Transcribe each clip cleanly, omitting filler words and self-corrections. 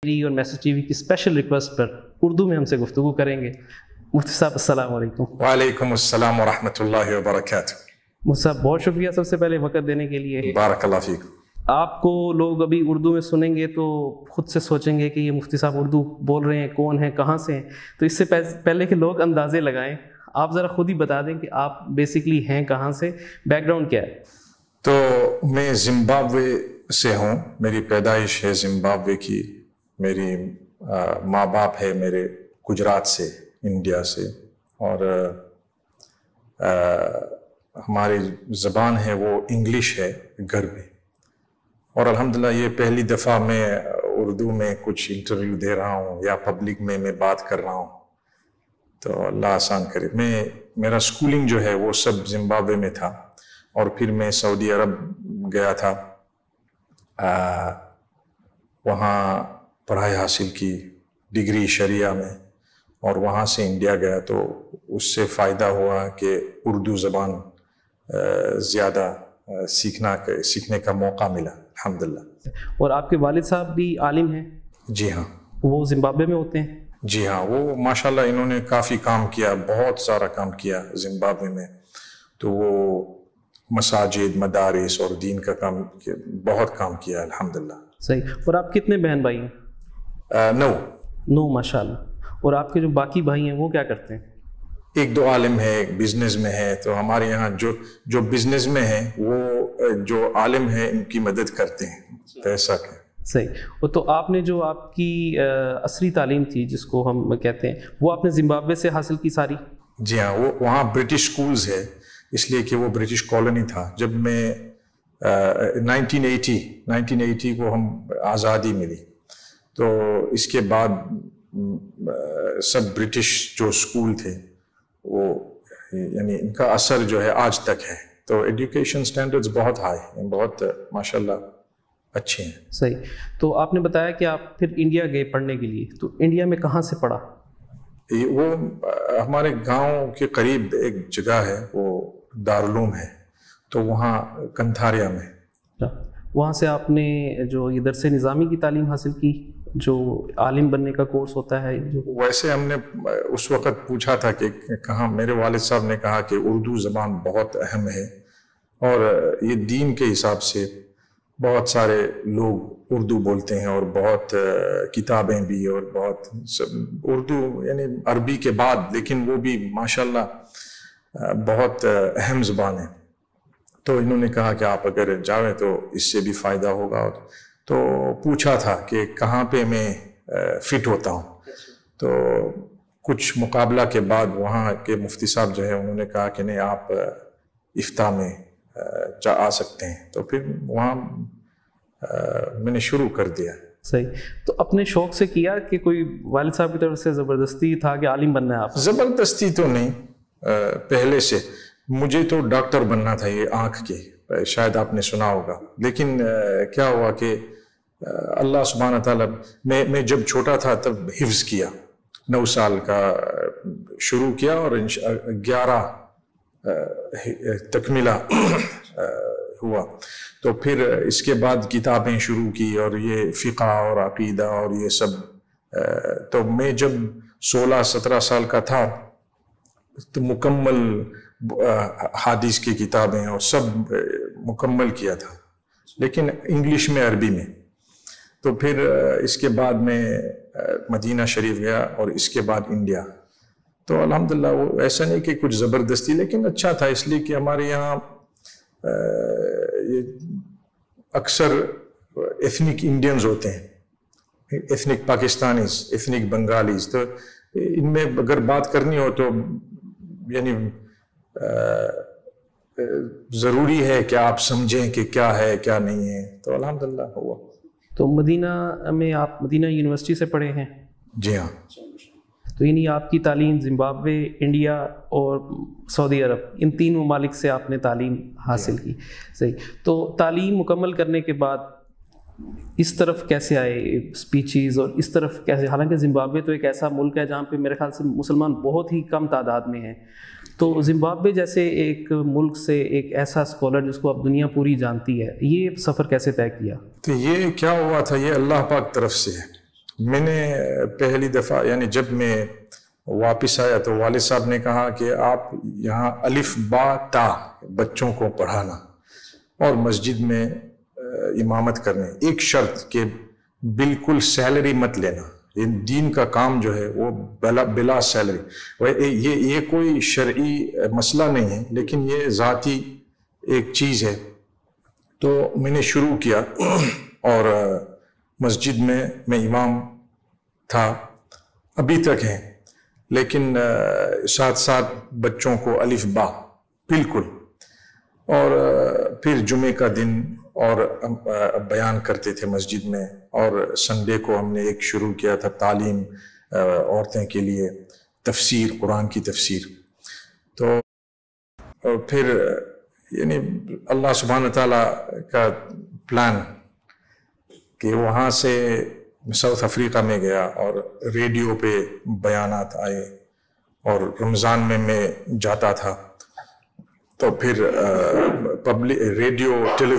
اور message T V کی special request پر اردو میں ہم سے گفتگو کریں گے۔ مفتی صاحب السلام علیکم۔ وعلیکم السلام ورحمۃ اللہ وبرکاتہ۔ مفتی صاحب بہت شکریہ سب سے پہلے وقت دینے کے لیے۔ بارک اللہ فیک۔ آپ کو لوگ ابھی اردو میں سنیں گے تو خود سے سوچیں گے کہ یہ مفتی صاحب اردو بول رہے ہیں، کون ہیں، کہاں سے ہیں، تو اس سے پہلے کہ لوگ اندازے لگائیں آپ ذرا خود ہی بتا دیں کہ آپ بیسکلی ہیں کہاں سے، بیک گراؤنڈ کیا ہے؟ تو میں زمبابوے سے ہوں، میری پیدائش ہے زمبابوے کی، میری ماں باپ ہے میرے گجرات سے، انڈیا سے، اور ہماری زبان ہے وہ انگلش ہے گھر میں، اور الحمدللہ یہ پہلی دفعہ میں اردو میں کچھ انٹرویو دے رہا ہوں یا پبلک میں بات کر رہا ہوں، تو اللہ آسان کرے۔ میرا سکولنگ جو ہے وہ سب زمبابوے میں تھا، اور پھر میں سعودی عرب گیا تھا، وہاں پڑھائی حاصل کی ڈگری شریعہ میں، اور وہاں سے انڈیا گیا تو اس سے فائدہ ہوا کہ اردو زبان زیادہ سیکھنے کا موقع ملا الحمدللہ۔ اور آپ کے والد صاحب بھی عالم ہیں؟ جی ہاں۔ وہ زمبابوے میں ہوتے ہیں؟ جی ہاں، وہ ماشاءاللہ انہوں نے کافی کام کیا، بہت سارا کام کیا زمبابوے میں، تو وہ مساجد، مدارس اور دین کا کام بہت کام کیا الحمدللہ۔ صحیح۔ اور آپ کتنے بہن بھائی ہیں؟ 9 ماشاءاللہ۔ اور آپ کے جو باقی بھائی ہیں وہ کیا کرتے ہیں؟ ایک دو عالم ہے، ایک بزنس میں ہے، تو ہمارے یہاں جو بزنس میں ہے وہ جو عالم ہے ان کی مدد کرتے ہیں پیسہ کے۔ صحیح۔ وہ تو آپ نے جو آپ کی عصری تعلیم تھی جس کو ہم کہتے ہیں، وہ آپ نے زمبابوے سے حاصل کی ساری؟ جی ہاں، وہ وہاں برٹش سکولز ہے، اس لیے کہ وہ برٹش کالونی تھا۔ جب میں 1980 کو ہم آزادی ملی، تو اس کے بعد سب برٹش جو سکول تھے وہ یعنی ان کا اثر جو ہے آج تک ہے، تو ایڈوکیشن سٹینڈرڈز بہت ہائی ہیں، بہت ماشاءاللہ اچھے ہیں۔ صحیح۔ تو آپ نے بتایا کہ آپ پھر انڈیا گئے پڑھنے کے لیے، تو انڈیا میں کہاں سے پڑھا؟ وہ ہمارے گاؤں کے قریب ایک جگہ ہے، وہ دارالعلوم ہے، تو وہاں کنتھاریا میں۔ وہاں سے آپ نے جو یہ درس نظامی کی تعلیم حاصل کی، جو عالم بننے کا کورس ہوتا ہے؟ ویسے ہم نے اس وقت پوچھا تھا کہ کہاں، میرے والد صاحب نے کہا کہ اردو زبان بہت اہم ہے، اور یہ دین کے حساب سے بہت سارے لوگ اردو بولتے ہیں، اور بہت کتابیں بھی، اور بہت اردو یعنی عربی کے بعد، لیکن وہ بھی ماشاءاللہ بہت اہم زبان ہے۔ تو انہوں نے کہا کہ آپ اگر جاویں تو اس سے بھی فائدہ ہوگا، تو پوچھا تھا کہ کہاں پہ میں فٹ ہوتا ہوں، تو کچھ مقابلہ کے بعد وہاں کے مفتی صاحب جو ہے انہوں نے کہا کہ نہیں، آپ افتاء میں آ سکتے ہیں، تو پھر وہاں میں نے شروع کر دیا۔ صحیح۔ تو اپنے شوق سے کیا کہ کوئی والد صاحب کی طرف سے زبردستی تھا کہ عالم بننا ہے آپ؟ زبردستی تو نہیں، پہلے سے مجھے تو ڈاکٹر بننا تھا، یہ آنکھ کے، شاید آپ نے سنا ہوگا، لیکن کیا ہوا کہ اللہ سبحانہ تعالیٰ، میں جب چھوٹا تھا تب حفظ کیا، 9 سال کا شروع کیا، اور 11 تکملہ ہوا، تو پھر اس کے بعد کتابیں شروع کی، اور یہ فقہ اور عقیدہ اور یہ سب، تو میں جب 16-17 سال کا تھا تو مکمل حدیث کی کتابیں اور سب مکمل کیا تھا، لیکن انگلش میں، عربی میں۔ تو پھر اس کے بعد میں مدینہ شریف گیا، اور اس کے بعد انڈیا، تو الحمدللہ وہ ایسا نہیں کہ کچھ زبردستی، لیکن اچھا تھا، اس لیے کہ ہمارے یہاں اکثر ایتھنک انڈینز ہوتے ہیں، ایتھنک پاکستانیز، ایتھنک بنگالیز، تو ان میں اگر بات کرنی ہو تو یعنی ضروری ہے کہ آپ سمجھیں کہ کیا ہے کیا نہیں ہے، تو الحمدللہ ہوا۔ تو مدینہ میں آپ مدینہ یونیورسٹی سے پڑھے ہیں؟ جی ہاں۔ تو یعنی آپ کی تعلیم زمبابوے، انڈیا اور سعودی عرب، ان 3 ممالک سے آپ نے تعلیم حاصل کی۔ صحیح۔ تو تعلیم مکمل کرنے کے بعد اس طرف کیسے آئے، اسپیچز اور اس طرف کیسے؟ حالانکہ زمبابوے تو ایک ایسا ملک ہے جہاں پہ میرے خیال سے مسلمان بہت ہی کم تعداد میں ہیں، تو زمبابوے جیسے ایک ملک سے ایک ایسا اسکالر جس کو اب دنیا پوری جانتی ہے، یہ سفر کیسے طے کیا؟ تو یہ کیا ہوا تھا، یہ اللہ پاک طرف سے ہے۔ میں نے پہلی دفعہ یعنی جب میں واپس آیا تو والد صاحب نے کہا کہ آپ یہاں الف با تا بچوں کو پڑھانا اور مسجد میں امامت کرنے، ایک شرط کہ بالکل سیلری مت لینا، دین کا کام جو ہے وہ بلا سیلری، یہ کوئی شرعی مسئلہ نہیں ہے لیکن یہ ذاتی ایک چیز ہے۔ تو میں نے شروع کیا اور مسجد میں امام تھا، ابھی تک ہے، لیکن ساتھ ساتھ بچوں کو الف با بالکل، اور پھر جمعے کا دن اور بیان کرتے تھے مسجد میں، اور سنڈے کو ہم نے ایک شروع کیا تھا تعلیم عورتیں کے لیے، تفسیر، قرآن کی تفسیر۔ تو پھر یعنی اللہ سبحانہ تعالیٰ کا پلان کہ وہاں سے ساؤتھ افریقہ میں گیا اور ریڈیو پہ بیانات آئے، اور رمضان میں جاتا تھا، تو پھر ریڈیو ٹیلی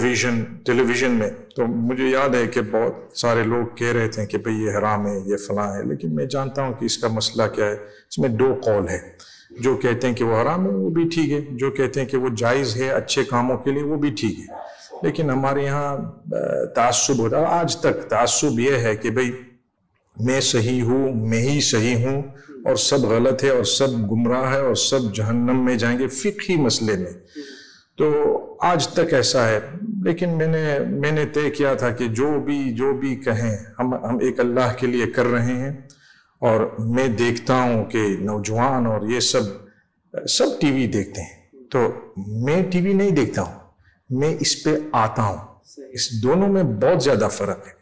ویژن میں، تو مجھے یاد ہے کہ بہت سارے لوگ کہہ رہے تھے کہ بھئی یہ حرام ہے، یہ فلاں ہے، لیکن میں جانتا ہوں کہ اس کا مسئلہ کیا ہے۔ اس میں دو قول ہے، جو کہتے ہیں کہ وہ حرام ہے وہ بھی ٹھیک ہے، جو کہتے ہیں کہ وہ جائز ہے اچھے کاموں کے لیے وہ بھی ٹھیک ہے، لیکن ہمارے یہاں تعصب ہوتا ہے، آج تک تعصب یہ ہے کہ بھئی میں صحیح ہوں، میں ہی صحیح ہوں، اور سب غلط ہے اور سب گمراہ ہے اور سب جہنم میں جائیں گے، فقہی مسئلے میں۔ تو آج تک ایسا ہے، لیکن میں نے طے کیا تھا کہ جو بھی کہیں ہم ایک اللہ کے لیے کر رہے ہیں، اور میں دیکھتا ہوں کہ نوجوان اور یہ سب ٹی وی دیکھتے ہیں، تو میں ٹی وی نہیں دیکھتا ہوں، میں اس پہ آتا ہوں، اس دونوں میں بہت زیادہ فرق ہے۔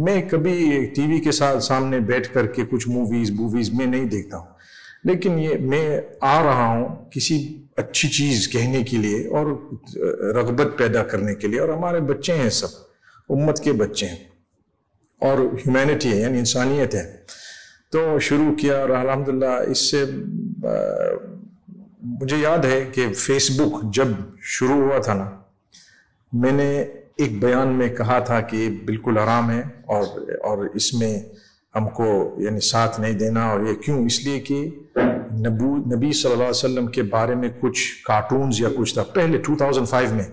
میں کبھی ٹی وی کے سامنے بیٹھ کر کے کچھ موویز میں نہیں دیکھتا ہوں، لیکن یہ میں آ رہا ہوں کسی اچھی چیز کہنے کے لیے اور رغبت پیدا کرنے کے لیے، اور ہمارے بچے ہیں، سب امت کے بچے ہیں اور ہیومینٹی ہے، یعنی انسانیت ہے۔ تو شروع کیا، اور الحمدللہ اس سے مجھے یاد ہے کہ فیس بک جب شروع ہوا تھا نا، میں نے ایک بیان میں کہا تھا کہ یہ بالکل حرام ہے، اور اس میں ہم کو یعنی ساتھ نہیں دینا، اور یہ کیوں؟ اس لیے کہ نبی صلی اللہ علیہ وسلم کے بارے میں کچھ کارٹونز یا کچھ تھا پہلے 2005 میں،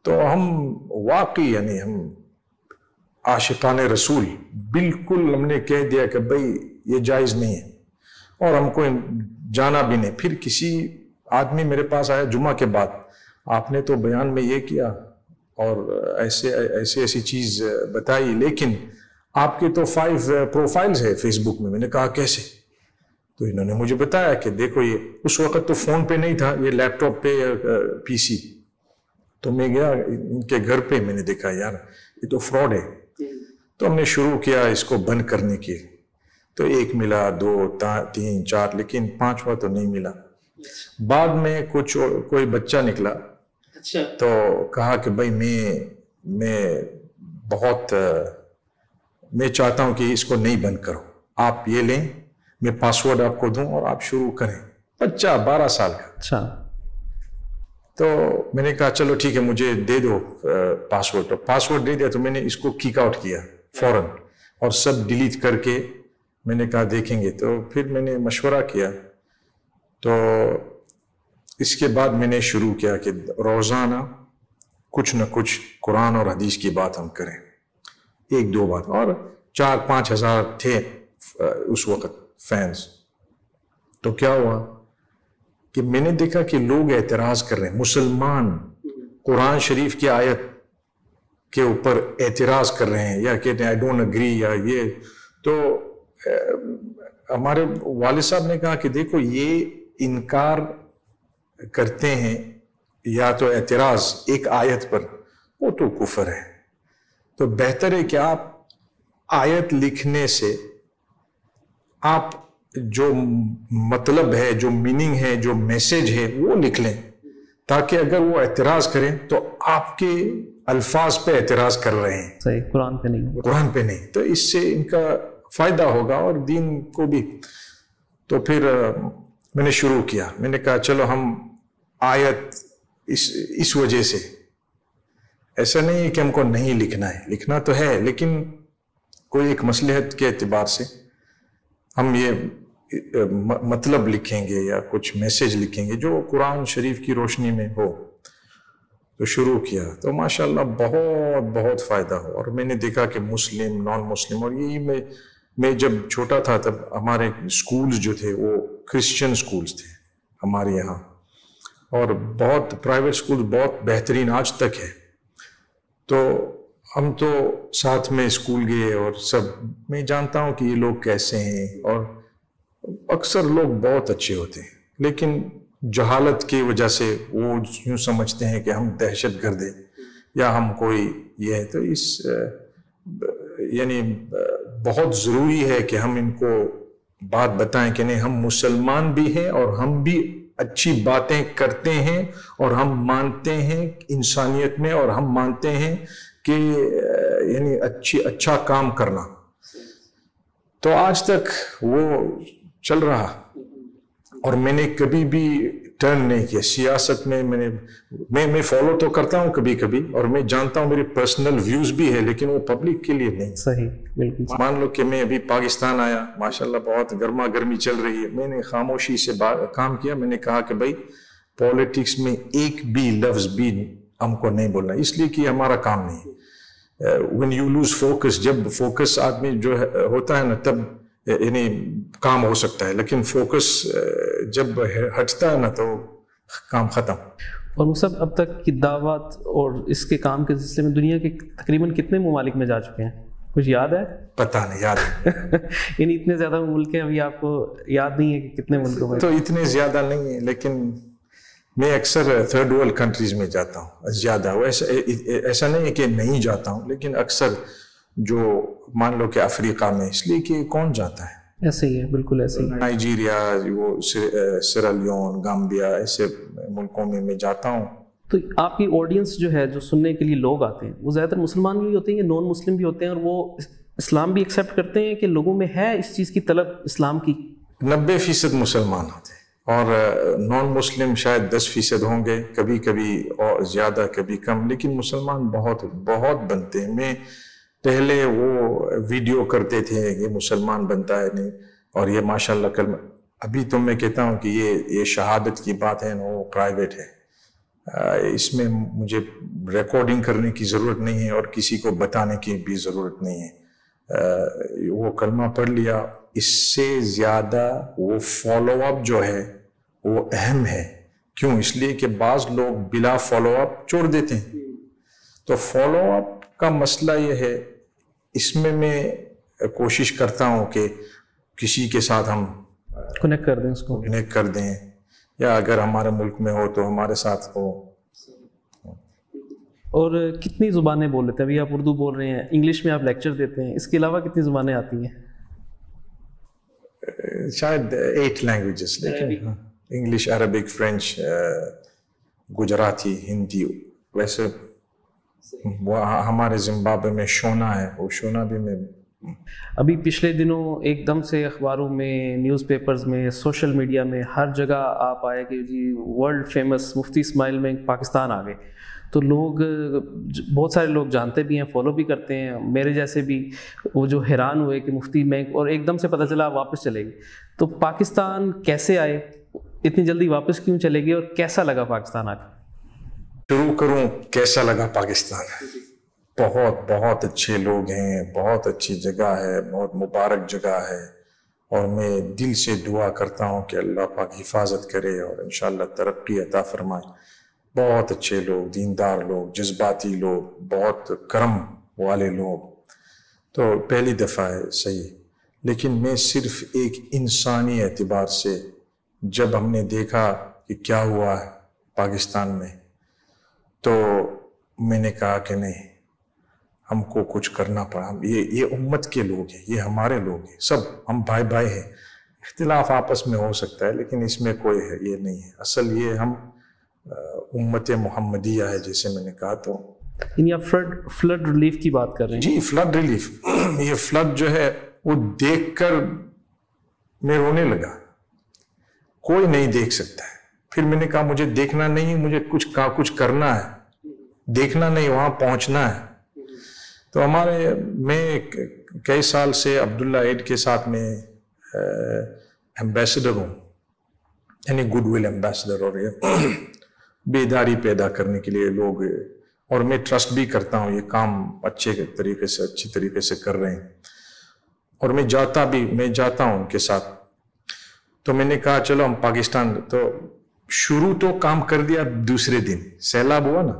تو ہم واقعی یعنی ہم عاشقان رسول بالکل ہم نے کہہ دیا کہ بھئی یہ جائز نہیں ہے، اور ہم کو جانا بھی نہیں۔ پھر کسی آدمی میرے پاس آیا جمعہ کے بعد، آپ نے تو بیان میں یہ کیا اور ایسی چیز بتائی، لیکن آپ کے تو 5 پروفائلز ہے فیس بک میں۔ میں نے کہا کیسے؟ تو انہوں نے مجھے بتایا کہ دیکھو، یہ اس وقت تو فون پہ نہیں تھا، یہ لیپ ٹاپ پہ یا پی سی۔ تو میں گیا ان کے گھر پہ، میں نے دیکھا یار یہ تو فراڈ ہے۔ تو ہم نے شروع کیا اس کو بند کرنے کی، تو 1 ملا، 2، 3، 4، لیکن 5واں تو نہیں ملا۔ بعد میں کوئی بچہ نکلا، تو کہا کہ بھائی میں چاہتا ہوں کہ اس کو نہیں بند کرو، آپ یہ لیں، میں پاسورڈ آپ کو دوں اور آپ شروع کریں۔ بچہ 12 سال کا۔ اچھا۔ تو میں نے کہا چلو ٹھیک ہے، مجھے دے دو پاسورڈ۔ تو پاسورڈ دے دیا، تو میں نے اس کو کک آؤٹ کیا فوراً، اور سب ڈیلیٹ کر کے میں نے کہا دیکھیں گے۔ تو پھر میں نے مشورہ کیا، تو اس کے بعد میں نے شروع کیا کہ روزانہ کچھ نہ کچھ قرآن اور حدیث کی بات ہم کریں، 1-2 بات، اور 4-5 ہزار تھے اس وقت فینز۔ تو کیا ہوا کہ میں نے دیکھا کہ لوگ اعتراض کر رہے ہیں، مسلمان قرآن شریف کی آیت کے اوپر اعتراض کر رہے ہیں، یا کہتے ہیں I don't agree، یا یہ۔ تو ہمارے والد صاحب نے کہا کہ دیکھو، یہ انکار کرتے ہیں یا تو اعتراض ایک آیت پر، وہ تو کفر ہے۔ تو بہتر ہے کہ آپ آیت لکھنے سے آپ جو مطلب ہے، جو میننگ ہے، جو میسج ہے وہ لکھ لیں، تاکہ اگر وہ اعتراض کریں تو آپ کے الفاظ پہ اعتراض کر رہے ہیں، صحیح، قرآن پہ نہیں، قرآن پہ نہیں، تو اس سے ان کا فائدہ ہوگا اور دین کو بھی۔ تو پھر میں نے شروع کیا، میں نے کہا چلو ہم آیت اس وجہ سے، ایسا نہیں ہے کہ ہم کو نہیں لکھنا ہے، لکھنا تو ہے، لیکن کوئی ایک مصلحت کے اعتبار سے ہم یہ مطلب لکھیں گے یا کچھ میسج لکھیں گے جو قرآن شریف کی روشنی میں ہو، تو شروع کیا تو ماشاءاللہ بہت بہت فائدہ ہو. اور میں نے دیکھا کہ مسلم، نان مسلم، اور یہی میں جب چھوٹا تھا تب ہمارے اسکولز جو تھے وہ کرسچن اسکولز تھے ہمارے یہاں، اور بہت پرائیویٹ اسکول بہت بہترین آج تک ہے. تو ہم تو ساتھ میں اسکول گئے اور سب، میں جانتا ہوں کہ یہ لوگ کیسے ہیں، اور اکثر لوگ بہت اچھے ہوتے ہیں، لیکن جہالت کی وجہ سے وہ یوں سمجھتے ہیں کہ ہم دہشت گرد ہیں یا ہم کوئی یہ ہے. تو یعنی بہت ضروری ہے کہ ہم ان کو بات بتائیں کہ نہیں، ہم مسلمان بھی ہیں اور ہم بھی اچھی باتیں کرتے ہیں، اور ہم مانتے ہیں انسانیت میں، اور ہم مانتے ہیں کہ یعنی اچھا کام کرنا. تو آج تک وہ چل رہا، اور میں نے کبھی بھی ٹرن نہیں کیا سیاست میں. میں فالو تو کرتا ہوں کبھی کبھی، اور میں جانتا ہوں میرے پرسنل ویوز بھی ہے، لیکن وہ پبلک کے لیے نہیں. صحیح، بالکل. مان لو کہ میں ابھی پاکستان آیا، ماشاءاللہ بہت گرما گرمی چل رہی ہے، میں نے خاموشی سے کام کیا. میں نے کہا کہ بھائی پولیٹکس میں ایک بھی لفظ بھی ہم کو نہیں بولنا، اس لیے کہ ہمارا کام نہیں. when you lose focus، جب فوکس آدمی جو ہوتا ہے نا تب یعنی کام ہو سکتا ہے، لیکن فوکس جب ہٹتا ہے نا تو کام ختم. اور وہ سب اب تک کی دعوت اور اس کے کام کے سلسلے میں دنیا کے تقریباً کتنے ممالک میں جا چکے ہیں؟ کچھ یاد ہے؟ پتہ نہیں، یاد ہے. یعنی اتنے زیادہ ملک ہیں، ابھی آپ کو یاد نہیں ہے کہ کتنے ملکوں میں؟ تو اتنے زیادہ نہیں ہیں، لیکن میں اکثر تھرڈ ورلڈ کنٹریز میں جاتا ہوں زیادہ. ایسا نہیں ہے کہ نہیں جاتا ہوں، لیکن اکثر جو مان لو کہ افریقہ میں، اس لیے کہ کون جاتا ہے. ایسے ہی ہے، بالکل ایسے ہی. نائجیریا، وہ سیرالیون، گامبیا، ایسے ملکوں میں میں جاتا ہوں. تو آپ کی آڈینس جو ہے، جو سننے کے لیے لوگ آتے ہیں، وہ زیادہ تر مسلمان بھی ہوتے ہیں یا نان مسلم بھی ہوتے ہیں، اور وہ اسلام بھی ایکسیپٹ کرتے ہیں کہ لوگوں میں ہے اس چیز کی طلب اسلام کی؟ 90% مسلمان ہوتے ہیں، اور نان مسلم شاید 10% ہوں گے، کبھی کبھی اور زیادہ کبھی کم، لیکن مسلمان بہت بہت بنتے ہیں. میں پہلے وہ ویڈیو کرتے تھے یہ مسلمان بنتا ہے نہیں، اور یہ ماشاءاللہ ابھی تو میں کہتا ہوں کہ یہ شہادت کی بات ہے نا، وہ پرائیویٹ ہے. اس میں مجھے ریکارڈنگ کرنے کی ضرورت نہیں ہے، اور کسی کو بتانے کی بھی ضرورت نہیں ہے. وہ کلمہ پڑھ لیا، اس سے زیادہ وہ فالو اپ جو ہے وہ اہم ہے. کیوں؟ اس لیے کہ بعض لوگ بلا فالو اپ چھوڑ دیتے ہیں. تو فالو اپ کا مسئلہ یہ ہے، اس میں کوشش کرتا ہوں کہ کسی کے ساتھ ہم کنیکٹ کر دیں، اس کو کنیکٹ کر دیں، یا اگر ہمارے ملک میں ہو تو ہمارے ساتھ ہو. اور کتنی زبانیں بول لیتے ہیں؟ ابھی آپ اردو بول رہے ہیں، انگلش میں آپ لیکچر دیتے ہیں، اس کے علاوہ کتنی زبانیں آتی ہیں؟ شاید 8 لینگویجز، لیکن English, Arabic, French, Gujarati, Hindi. ویسے وہ ہمارے زمبابوے میں شونا ہے، وہ شونا بھی میں ابھی پچھلے دنوں ایک دم سے اخباروں میں، نیوز پیپرز میں، سوشل میڈیا میں، ہر جگہ آپ آئے کہ جی ورلڈ فیمس مفتی اسماعیل مینگ پاکستان آ گئے. تو لوگ، بہت سارے لوگ جانتے بھی ہیں، فالو بھی کرتے ہیں، میرے جیسے بھی، وہ جو حیران ہوئے کہ مفتی مینگ، اور ایک دم سے پتہ چلا واپس چلے گئے. تو پاکستان کیسے آئے؟ اتنی جلدی واپس کیوں چلے گئے؟ اور کیسا لگا پاکستان آ کے؟ شروع کروں کیسا لگا پاکستان؟ بہت بہت اچھے لوگ ہیں، بہت اچھی جگہ ہے، بہت مبارک جگہ ہے، اور میں دل سے دعا کرتا ہوں کہ اللہ پاک حفاظت کرے اور انشاءاللہ ترقی عطا فرمائے. بہت اچھے لوگ، دیندار لوگ، جذباتی لوگ، بہت کرم والے لوگ. تو پہلی دفعہ ہے، صحیح. لیکن میں صرف ایک انسانی اعتبار سے جب ہم نے دیکھا کہ کیا ہوا ہے پاکستان میں، تو میں نے کہا کہ نہیں، ہم کو کچھ کرنا پڑا. یہ امت کے لوگ ہیں، یہ ہمارے لوگ ہیں، سب ہم بھائی بھائی ہیں. اختلاف آپس میں ہو سکتا ہے، لیکن اس میں کوئی ہے یہ نہیں ہے. اصل یہ ہم امت محمدیہ ہے، جیسے میں نے کہا. تو یعنی آپ فلڈ ریلیف کی بات کر رہے ہیں؟ جی، فلڈ ریلیف. یہ فلڈ جو ہے وہ دیکھ کر میں رونے لگا. کوئی نہیں دیکھ سکتا ہے. پھر میں نے کہا مجھے دیکھنا نہیں، مجھے کچھ کرنا ہے، دیکھنا نہیں، وہاں پہنچنا ہے. تو میں کئی سال سے عبداللہ ایڈ کے ساتھ میں ایمبیسڈر ہوں، یعنی گڈ ول ایمبیسڈر، اور یہ بیداری پیدا کرنے کے لیے لوگ، اور میں ٹرسٹ بھی کرتا ہوں یہ کام اچھی طریقے سے کر رہے ہیں، اور میں جاتا ہوں ان کے ساتھ. تو میں نے کہا چلو ہم پاکستان، تو شروع تو کام کر دیا، دوسرے دن سیلاب ہوا نا،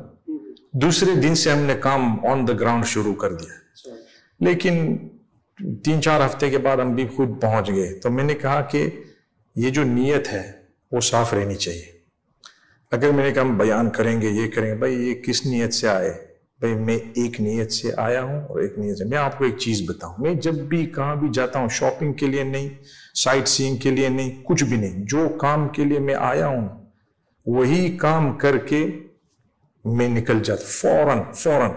دوسرے دن سے ہم نے کام آن دا گراؤنڈ شروع کر دیا، لیکن 3-4 ہفتے کے بعد ہم بھی خود پہنچ گئے. تو میں نے کہا کہ یہ جو نیت ہے وہ صاف رہنی چاہیے. اگر میں نے کہا ہم بیان کریں گے، یہ کریں گے، بھائی یہ کس نیت سے آئے؟ بھائی میں ایک نیت سے آیا ہوں اور ایک نیت سے. میں آپ کو ایک چیز بتاؤں، میں جب بھی کہاں بھی جاتا ہوں، شاپنگ کے لیے نہیں، سائٹ سینگ کے لیے نہیں، کچھ بھی نہیں، جو کام کے لیے میں آیا ہوں وہی کام کر کے میں نکل جاتا فوراً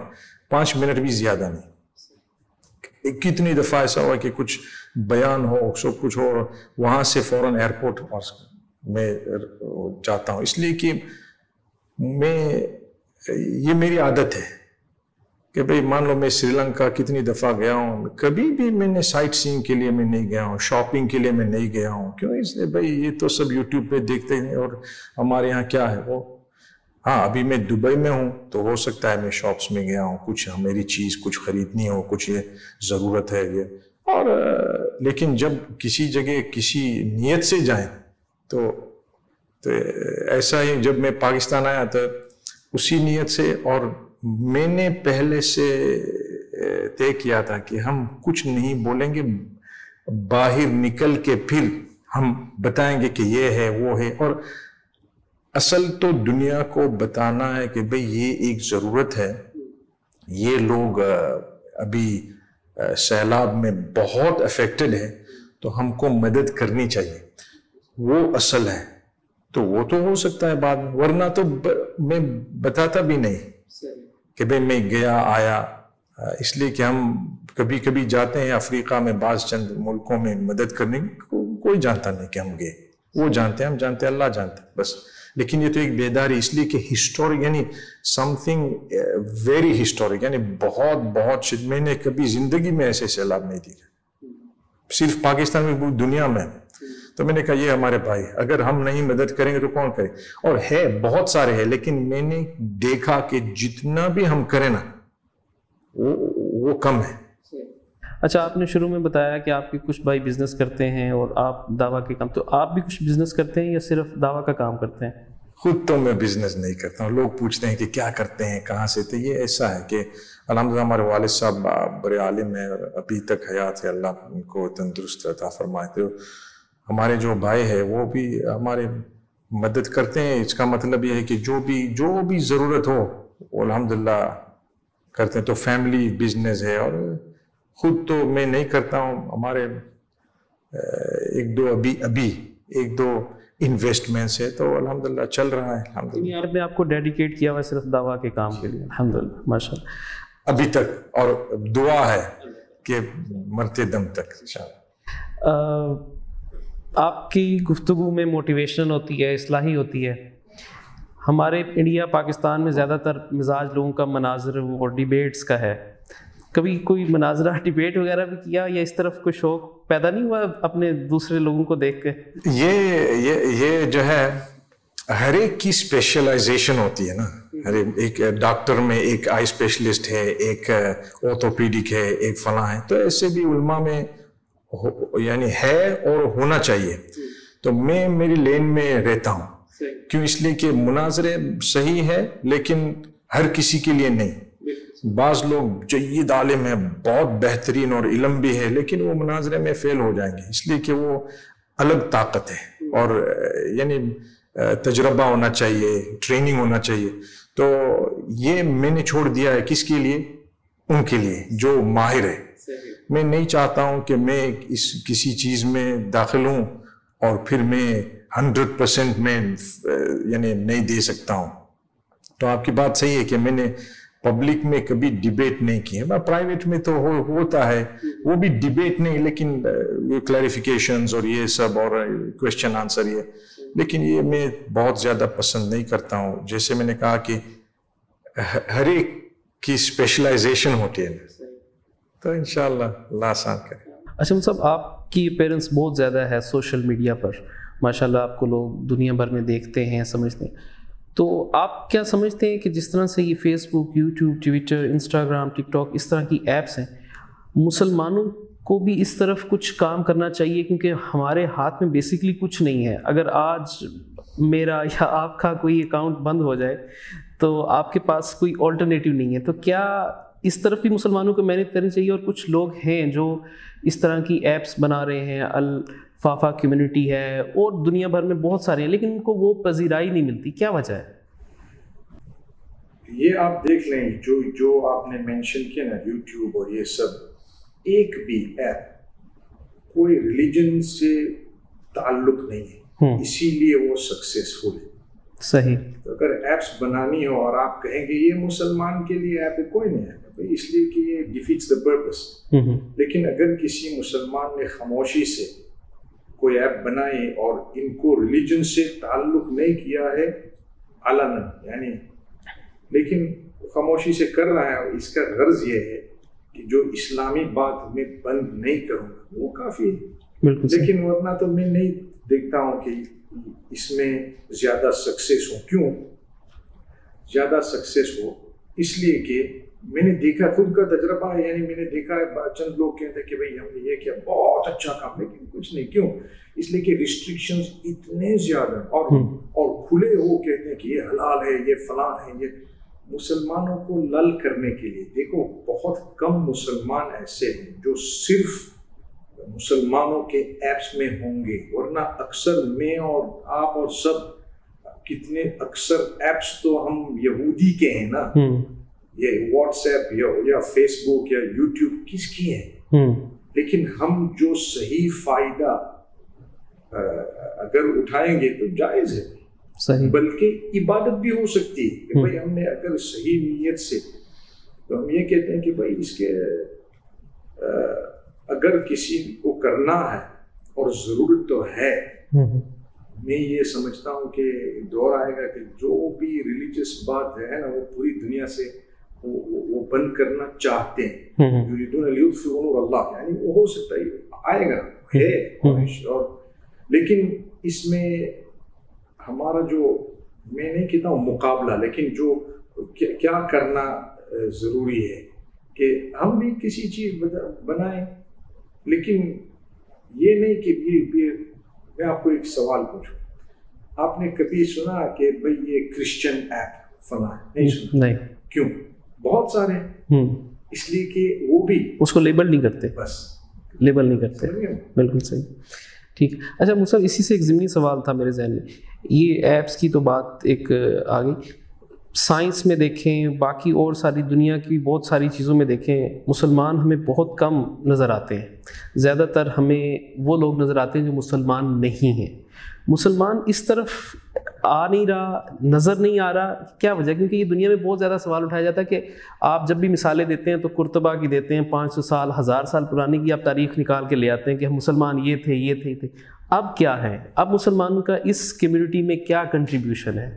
5 منٹ بھی زیادہ نہیں. کتنی دفعہ ایسا ہوا کہ کچھ بیان ہو، سب کچھ ہو، وہاں سے فوراً ایئرپورٹ میں جاتا ہوں، اس لیے کہ یہ میری عادت ہے کہ بھئی مان لو میں سری لنکا کتنی دفعہ گیا ہوں، کبھی بھی میں نے سائٹ سینگ کے لیے میں نہیں گیا ہوں، شاپنگ کے لیے میں نہیں گیا ہوں. کیوں؟ اس لیے بھئی یہ تو سب یوٹیوب پہ دیکھتے ہیں، اور ہمارے یہاں کیا ہے وہ. ہاں ابھی میں دبئی میں ہوں تو ہو سکتا ہے میں شاپس میں گیا ہوں، کچھ میری چیز کچھ خریدنی ہو، کچھ یہ ضرورت ہے یہ، اور لیکن جب کسی جگہ کسی نیت سے جائیں تو ایسا ہی جب میں پاکستان آیا تو اسی نیت سے، اور میں نے پہلے سے طے کیا تھا کہ ہم کچھ نہیں بولیں گے، باہر نکل کے پھر ہم بتائیں گے کہ یہ ہے وہ ہے. اور اصل تو دنیا کو بتانا ہے کہ بھئی یہ ایک ضرورت ہے، یہ لوگ ابھی سیلاب میں بہت افیکٹڈ ہے، تو ہم کو مدد کرنی چاہیے، وہ اصل ہے. تو وہ تو ہو سکتا ہے بعد میں، ورنہ تو میں بتاتا بھی نہیں کہ بھئی میں گیا آیا. اس لیے کہ ہم کبھی کبھی جاتے ہیں افریقہ میں، بعض چند ملکوں میں مدد کرنے، کوئی جانتا نہیں کہ ہم گئے، وہ جانتے ہیں، ہم جانتے ہیں، اللہ جانتا ہے بس. لیکن یہ تو ایک بیداری، اس لیے کہ ہسٹورک، یعنی سم تھنگ ویری ہسٹورک، یعنی بہت میں نے کبھی زندگی میں ایسے سیلاب نہیں دیکھا، صرف پاکستان میں، دنیا میں. تو میں نے کہا یہ ہمارے بھائی، اگر ہم نہیں مدد کریں گے تو کون کرے؟ اور ہے بہت سارے ہیں، لیکن میں نے دیکھا کہ جتنا بھی ہم کریں نا وہ کم ہے. اچھا، آپ نے شروع میں بتایا کہ آپ کے کچھ بھائی بزنس کرتے ہیں اور آپ دعویٰ کے کام، تو آپ بھی کچھ بزنس کرتے ہیں یا صرف دعویٰ کا کام کرتے ہیں؟ خود تو میں بزنس نہیں کرتا ہوں. لوگ پوچھتے ہیں کہ کیا کرتے ہیں، کہاں سے؟ تو یہ ایسا ہے کہ الحمدللہ ہمارے والد صاحب بڑے عالم ہیں، ابھی تک حیات ہے، اللہ ان کو تندرست عطا فرمائے. تو ہمارے جو بھائی ہیں وہ بھی ہمارے مدد کرتے ہیں. اس کا مطلب یہ ہے کہ جو بھی ضرورت ہو وہ الحمدللہ کرتے ہیں. تو فیملی بزنس ہے، اور خود تو میں نہیں کرتا ہوں. ہمارے ایک دو انویسٹمنٹس ہے، تو الحمدللہ چل رہا ہے. الحمدللہ آپ نے آپ کو ڈیڈیکیٹ کیا ہوا صرف دعویٰ کے کام کے لیے، الحمدللہ، ماشاء اللہ، ابھی تک، اور دعا ہے کہ مرتے دم تک انشاءاللہ. آپ کی گفتگو میں موٹیویشن ہوتی ہے، اصلاحی ہوتی ہے. ہمارے انڈیا پاکستان میں زیادہ تر مزاج لوگوں کا مناظر اور ڈیبیٹس کا ہے. کبھی کوئی مناظرہ ڈیبیٹ وغیرہ بھی کیا، یا اس طرف کوئی شوق پیدا نہیں ہوا اپنے دوسرے لوگوں کو دیکھ کے؟ یہ جو ہے ہر ایک کی اسپیشلائزیشن ہوتی ہے نا. ہر ایک ڈاکٹر میں ایک آئی اسپیشلسٹ ہے، ایک آرتھوپیڈک ہے، ایک فلاں ہے. تو ایسے بھی علماء میں یعنی ہے اور ہونا چاہیے. تو میں میری لین میں رہتا ہوں. کیوں؟ اس لیے کہ مناظرے صحیح ہے لیکن ہر کسی کے لیے نہیں. بعض لوگ جید عالم ہیں، بہت بہترین اور علم بھی ہے، لیکن وہ مناظرے میں فیل ہو جائیں گے، اس لیے کہ وہ الگ طاقت ہے، اور یعنی تجربہ ہونا چاہیے، ٹریننگ ہونا چاہیے. تو یہ میں نے چھوڑ دیا ہے. کس کے لیے؟ ان کے لیے جو ماہر ہے. میں نہیں چاہتا ہوں کہ میں کسی چیز میں داخل ہوں اور پھر میں 100% میں یعنی نہیں دے سکتا ہوں. تو آپ کی بات صحیح ہے کہ میں نے پبلک میں کبھی ڈیبیٹ نہیں کی ہے. پرائیویٹ میں تو ہوتا ہے، وہ بھی ڈیبیٹ نہیں، لیکن کلیریفیکیشنز اور یہ سب، اور کویشچن آنسر یہ. لیکن یہ میں بہت زیادہ پسند نہیں کرتا ہوں. جیسے میں نے کہا کہ ہر ایک کی اسپیشلائزیشن ہوتی ہے. تو انشاءاللہ اللہ آسان کرے. اچھا صاحب، آپ کی اپیرنس بہت زیادہ ہے سوشل میڈیا پر، ماشاءاللہ آپ کو لوگ دنیا بھر میں دیکھتے ہیں، سمجھتے ہیں. تو آپ کیا سمجھتے ہیں کہ جس طرح سے یہ فیس بک، یوٹیوب، ٹویٹر، انسٹاگرام، ٹک ٹاک، اس طرح کی ایپس ہیں، مسلمانوں کو بھی اس طرف کچھ کام کرنا چاہیے؟ کیونکہ ہمارے ہاتھ میں بیسکلی کچھ نہیں ہے. اگر آج میرا یا آپ کا کوئی اکاؤنٹ بند ہو جائے تو آپ کے پاس کوئی آلٹرنیٹیو نہیں ہے. تو کیا اس طرف بھی مسلمانوں کو محنت کرنی چاہیے؟ اور کچھ لوگ ہیں جو اس طرح کی ایپس بنا رہے ہیں، الفافا کمیونٹی ہے اور دنیا بھر میں بہت سارے ہیں، لیکن ان کو وہ پذیرائی نہیں ملتی. کیا وجہ ہے؟ یہ آپ دیکھ لیں جو آپ نے مینشن کیا نا، یوٹیوب اور یہ سب، ایک بھی ایپ کوئی ریلیجن سے تعلق نہیں ہے، اسی لیے وہ سکسیسفل ہے. صحیح. تو اگر ایپس بنانی ہو اور آپ کہیں گے یہ مسلمان کے لیے ایپ ہے، کوئی نہیں ہے، اس لیے کہ یہ ڈیفیٹس دا پرپس. لیکن اگر کسی مسلمان نے خاموشی سے کوئی ایپ بنائی اور ان کو ریلیجن سے تعلق نہیں کیا ہے علنا، یعنی لیکن خاموشی سے کر رہا ہے، اور اس کا غرض یہ ہے کہ جو اسلامی بات میں بند نہیں کروں گا وہ کافی ہے. لیکن ورنہ تو میں نہیں دیکھتا ہوں کہ اس میں زیادہ سکسیس ہو. کیوں زیادہ سکسیس ہو؟ اس لیے کہ میں نے دیکھا، خود کا تجربہ ہے، یعنی میں نے دیکھا ہے چند لوگ کہتے ہیں کہ بھائی ہم نے یہ کیا، بہت اچھا کام، لیکن کچھ نہیں. کیوں؟ اس لیے کہ ریسٹرکشنز اتنے زیادہ، اور کھلے ہو کہتے ہیں کہ یہ حلال ہے، یہ فلاں ہے. یہ مسلمانوں کو لل کرنے کے لیے. دیکھو بہت کم مسلمان ایسے ہیں جو صرف مسلمانوں کے ایپس میں ہوں گے، ورنہ اکثر میں اور آپ اور سب کتنے اکثر ایپس تو ہم یہودی کے ہیں نا. یہ واٹس ایپ یا فیس بک یا یوٹیوب کس کی ہیں؟ لیکن ہم جو صحیح فائدہ اگر اٹھائیں گے تو جائز ہے، صحیح. بلکہ عبادت بھی ہو سکتی ہے کہ بھائی ہم نے اگر صحیح نیت سے، تو ہم یہ کہتے ہیں کہ بھائی اس کے اگر کسی کو کرنا ہے اور ضرورت تو ہے، میں یہ سمجھتا ہوں کہ دور آئے گا کہ جو بھی ریلیجس بات ہے نا وہ پوری دنیا سے وہ بند کرنا چاہتے ہیں. یریدون لیطفئوا نور اللہ، یعنی وہ ہو سکتا ہے، آئے گا ہے. اور لیکن اس میں ہمارا جو، میں نہیں کہتا ہوں مقابلہ، لیکن جو کیا کرنا ضروری ہے کہ ہم بھی کسی چیز بنائیں. لیکن یہ نہیں کہ میں آپ کو ایک سوال پوچھوں، آپ نے کبھی سنا کہ بھئی یہ کرسچن ایپ فلاں؟ نہیں سنا. نہیں. کیوں؟ بہت سارے ہیں. اس لیے کہ وہ بھی اس کو لیبل نہیں کرتے، بس لیبل نہیں کرتے. بالکل صحیح. ٹھیک. اچھا مصعب، اسی سے ایک ضمنی سوال تھا میرے ذہن میں. یہ ایپس کی تو بات ایک آ گئی، سائنس میں دیکھیں، باقی اور ساری دنیا کی بہت ساری چیزوں میں دیکھیں، مسلمان ہمیں بہت کم نظر آتے ہیں. زیادہ تر ہمیں وہ لوگ نظر آتے ہیں جو مسلمان نہیں ہیں. مسلمان اس طرف آ نہیں رہا، نظر نہیں آ رہا. کیا وجہ؟ کیونکہ یہ دنیا میں بہت زیادہ سوال اٹھایا جاتا ہے کہ آپ جب بھی مثالیں دیتے ہیں تو قرطبہ کی دیتے ہیں، 500 سال 1000 سال پرانی کی آپ تاریخ نکال کے لے آتے ہیں کہ ہم مسلمان یہ تھے یہ تھے یہ تھے. اب کیا ہے؟ اب مسلمانوں کا اس کمیونٹی میں کیا کنٹریبیوشن ہے؟